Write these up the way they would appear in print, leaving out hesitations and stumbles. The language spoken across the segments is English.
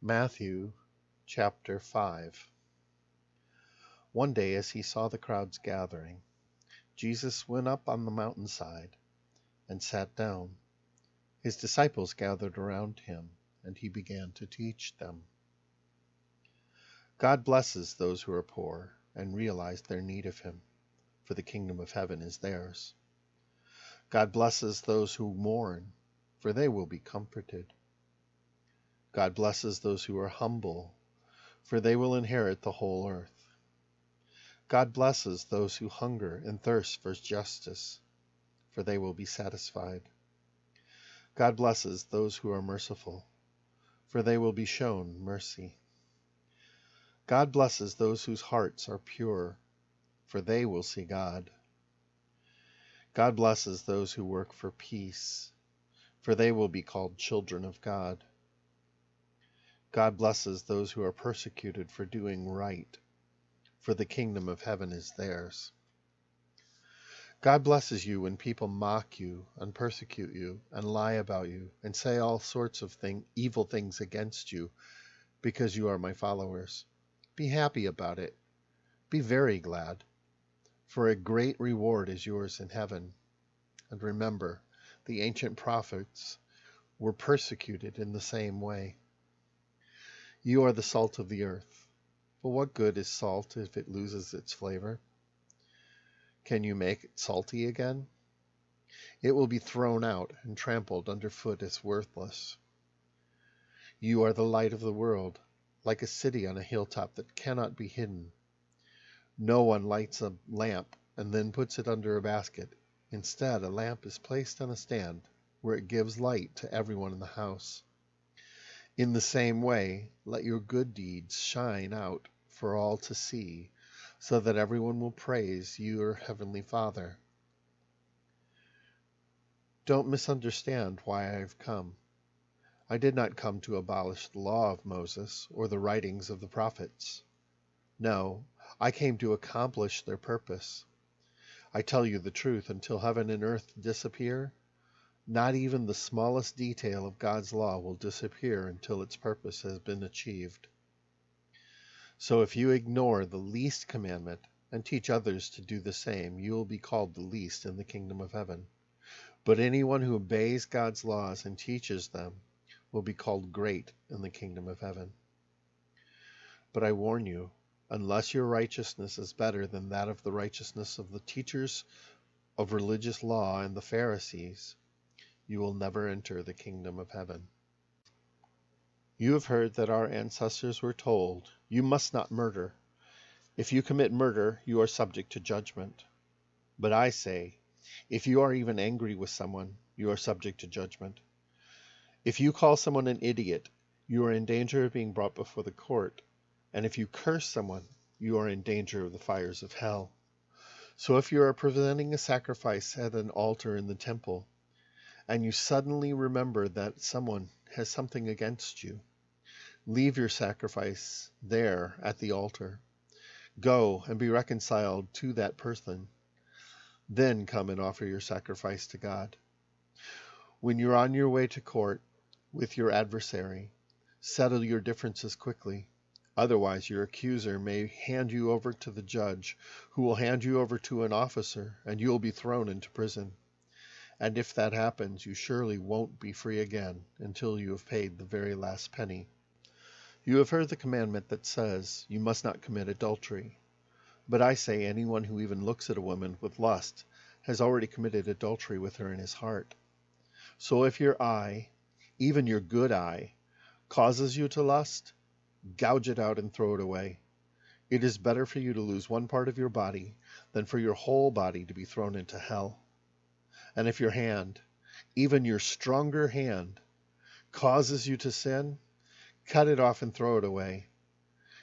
Matthew chapter 5. One day as he saw the crowds gathering, Jesus went up on the mountainside and sat down. His disciples gathered around him, and he began to teach them. God blesses those who are poor and realize their need of him, for the kingdom of heaven is theirs. God blesses those who mourn, for they will be comforted. God blesses those who are humble, for they will inherit the whole earth. God blesses those who hunger and thirst for justice, for they will be satisfied. God blesses those who are merciful, for they will be shown mercy. God blesses those whose hearts are pure, for they will see God. God blesses those who work for peace, for they will be called children of God. God blesses those who are persecuted for doing right, for the kingdom of heaven is theirs. God blesses you when people mock you and persecute you and lie about you and say all sorts of evil things against you because you are my followers. Be happy about it. Be very glad, for a great reward is yours in heaven. And remember, the ancient prophets were persecuted in the same way. You are the salt of the earth. But what good is salt if it loses its flavor? Can you make it salty again? It will be thrown out and trampled underfoot as worthless. You are the light of the world, like a city on a hilltop that cannot be hidden. No one lights a lamp and then puts it under a basket. Instead, a lamp is placed on a stand where it gives light to everyone in the house. In the same way, let your good deeds shine out for all to see, so that everyone will praise your heavenly Father. Don't misunderstand why I have come. I did not come to abolish the law of Moses or the writings of the prophets. No, I came to accomplish their purpose. I tell you the truth, until heaven and earth disappear, not even the smallest detail of God's law will disappear until its purpose has been achieved. So if you ignore the least commandment and teach others to do the same, you will be called the least in the kingdom of heaven. But anyone who obeys God's laws and teaches them will be called great in the kingdom of heaven. But I warn you, unless your righteousness is better than that of the righteousness of the teachers of religious law and the Pharisees, you will never enter the kingdom of heaven. You have heard that our ancestors were told, "You must not murder. If you commit murder, you are subject to judgment." But I say, if you are even angry with someone, you are subject to judgment. If you call someone an idiot, you are in danger of being brought before the court. And if you curse someone, you are in danger of the fires of hell. So if you are presenting a sacrifice at an altar in the temple, and you suddenly remember that someone has something against you, leave your sacrifice there at the altar. Go and be reconciled to that person. Then come and offer your sacrifice to God. When you're on your way to court with your adversary, settle your differences quickly. Otherwise, your accuser may hand you over to the judge, who will hand you over to an officer, and you will be thrown into prison. And if that happens, you surely won't be free again until you have paid the very last penny. You have heard the commandment that says, "You must not commit adultery." But I say, anyone who even looks at a woman with lust has already committed adultery with her in his heart. So if your eye, even your good eye, causes you to lust, gouge it out and throw it away. It is better for you to lose one part of your body than for your whole body to be thrown into hell. And if your hand, even your stronger hand, causes you to sin, cut it off and throw it away.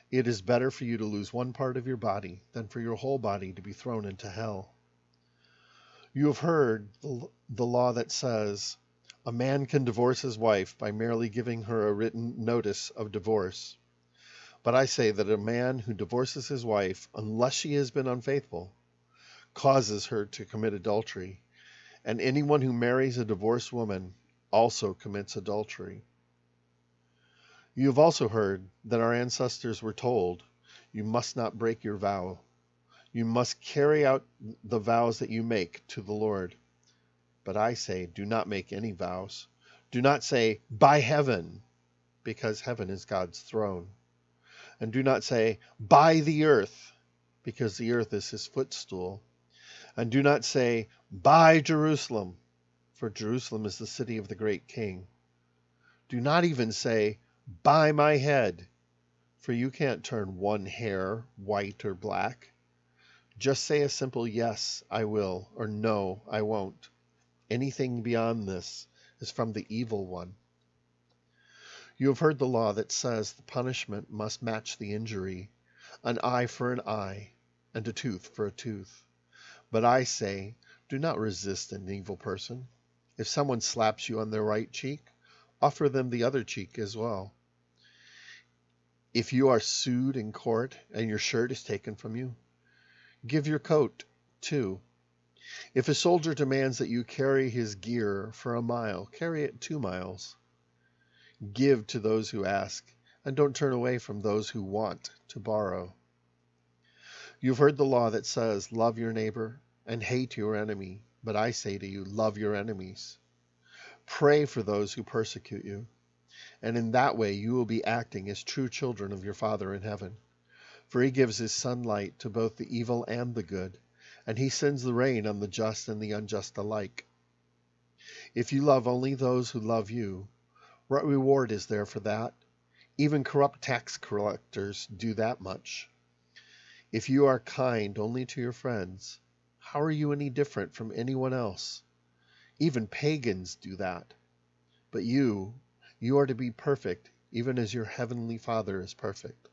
It is better for you to lose one part of your body than for your whole body to be thrown into hell. You have heard the law that says, a man can divorce his wife by merely giving her a written notice of divorce. But I say that a man who divorces his wife, unless she has been unfaithful, causes her to commit adultery. And anyone who marries a divorced woman also commits adultery. You have also heard that our ancestors were told, 'You must not break your vow. You must carry out the vows that you make to the Lord.' But I say, do not make any vows. Do not say, 'By heaven,' because heaven is God's throne. And do not say, 'By the earth,' because the earth is his footstool. And do not say, 'By Jerusalem,' for Jerusalem is the city of the great king. Do not even say, 'By my head,' for you can't turn one hair white or black. Just say a simple 'Yes, I will,' or 'No, I won't.' Anything beyond this is from the evil one. You have heard the law that says the punishment must match the injury, an eye for an eye, and a tooth for a tooth. But I say, do not resist an evil person. If someone slaps you on their right cheek, offer them the other cheek as well. If you are sued in court and your shirt is taken from you, give your coat too. If a soldier demands that you carry his gear for a mile, carry it 2 miles. Give to those who ask, and don't turn away from those who want to borrow. You've heard the law that says, love your neighbor and hate your enemy. But I say to you, love your enemies. Pray for those who persecute you. And in that way you will be acting as true children of your Father in heaven. For he gives his sunlight to both the evil and the good, and he sends the rain on the just and the unjust alike. If you love only those who love you, what reward is there for that? Even corrupt tax collectors do that much. If you are kind only to your friends, how are you any different from anyone else? Even pagans do that. But you are to be perfect, even as your heavenly Father is perfect.